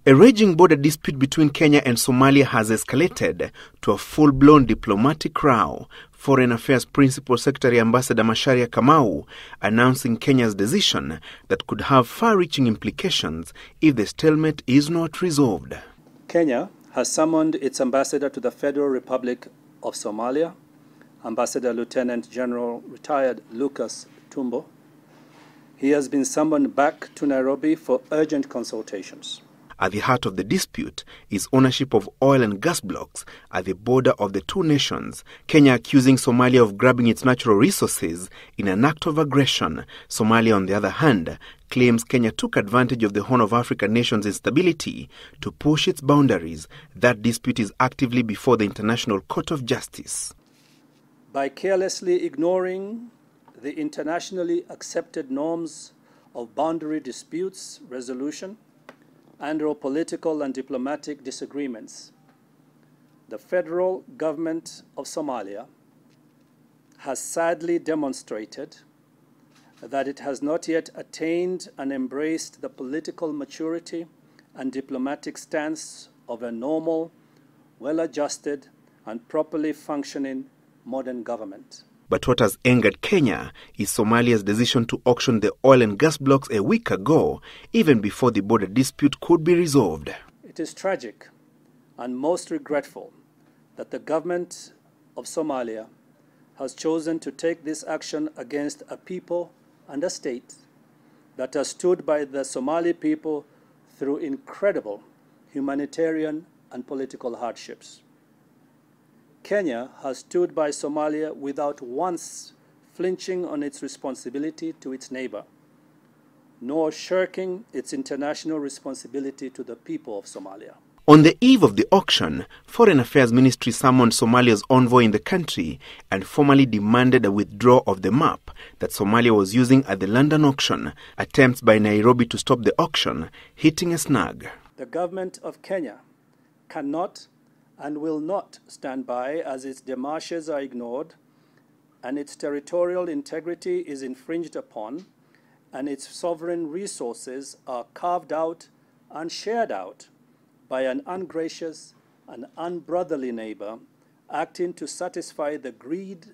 A raging border dispute between Kenya and Somalia has escalated to a full-blown diplomatic row. Foreign Affairs Principal Secretary Ambassador Macharia Kamau announcing Kenya's decision that could have far-reaching implications if the stalemate is not resolved. Kenya has summoned its ambassador to the Federal Republic of Somalia, Ambassador Lieutenant General retired Lucas Tumbo. He has been summoned back to Nairobi for urgent consultations. At the heart of the dispute is ownership of oil and gas blocks at the border of the two nations, Kenya accusing Somalia of grabbing its natural resources in an act of aggression. Somalia, on the other hand, claims Kenya took advantage of the Horn of Africa nation's instability to push its boundaries. That dispute is actively before the International Court of Justice. By carelessly ignoring the internationally accepted norms of boundary disputes resolution and/or political and diplomatic disagreements, the federal government of Somalia has sadly demonstrated that it has not yet attained and embraced the political maturity and diplomatic stance of a normal, well-adjusted, and properly functioning modern government. But what has angered Kenya is Somalia's decision to auction the oil and gas blocks a week ago, even before the border dispute could be resolved. It is tragic and most regretful that the government of Somalia has chosen to take this action against a people and a state that has stood by the Somali people through incredible humanitarian and political hardships. Kenya has stood by Somalia without once flinching on its responsibility to its neighbor, nor shirking its international responsibility to the people of Somalia. On the eve of the auction, Foreign Affairs Ministry summoned Somalia's envoy in the country and formally demanded a withdrawal of the map that Somalia was using at the London auction. Attempts by Nairobi to stop the auction hitting a snag. The government of Kenya cannot and will not stand by as its démarches are ignored and its territorial integrity is infringed upon and its sovereign resources are carved out and shared out by an ungracious and unbrotherly neighbor acting to satisfy the greed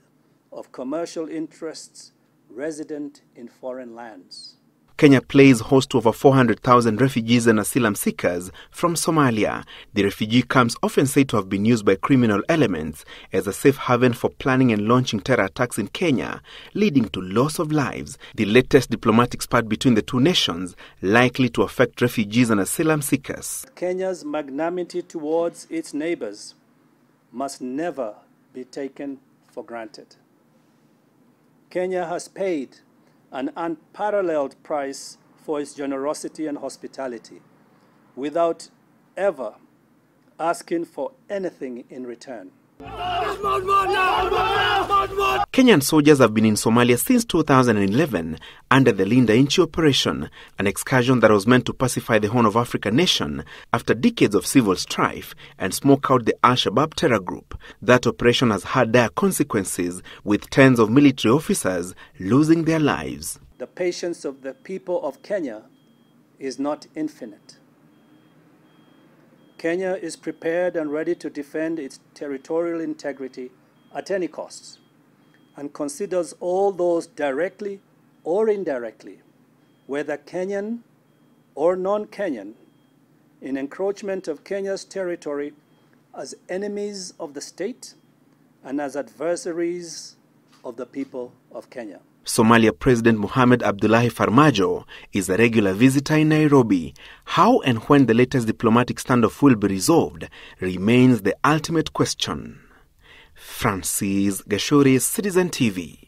of commercial interests resident in foreign lands. Kenya plays host to over 400,000 refugees and asylum seekers from Somalia. The refugee camps often said to have been used by criminal elements as a safe haven for planning and launching terror attacks in Kenya, leading to loss of lives. The latest diplomatic spat between the two nations likely to affect refugees and asylum seekers. Kenya's magnanimity towards its neighbors must never be taken for granted. Kenya has paid an unparalleled price for its generosity and hospitality, without ever asking for anything in return. Kenyan soldiers have been in Somalia since 2011 under the Linda Inchi operation, an excursion that was meant to pacify the Horn of Africa nation after decades of civil strife and smoke out the Al-Shabaab terror group. That operation has had dire consequences, with tens of military officers losing their lives. The patience of the people of Kenya is not infinite. Kenya is prepared and ready to defend its territorial integrity at any cost, and considers all those directly or indirectly, whether Kenyan or non-Kenyan, in encroachment of Kenya's territory as enemies of the state and as adversaries of the people of Kenya. Somalia President Mohamed Abdullahi Farmajo is a regular visitor in Nairobi. How and when the latest diplomatic standoff will be resolved remains the ultimate question. Francis Gashuri, Citizen TV.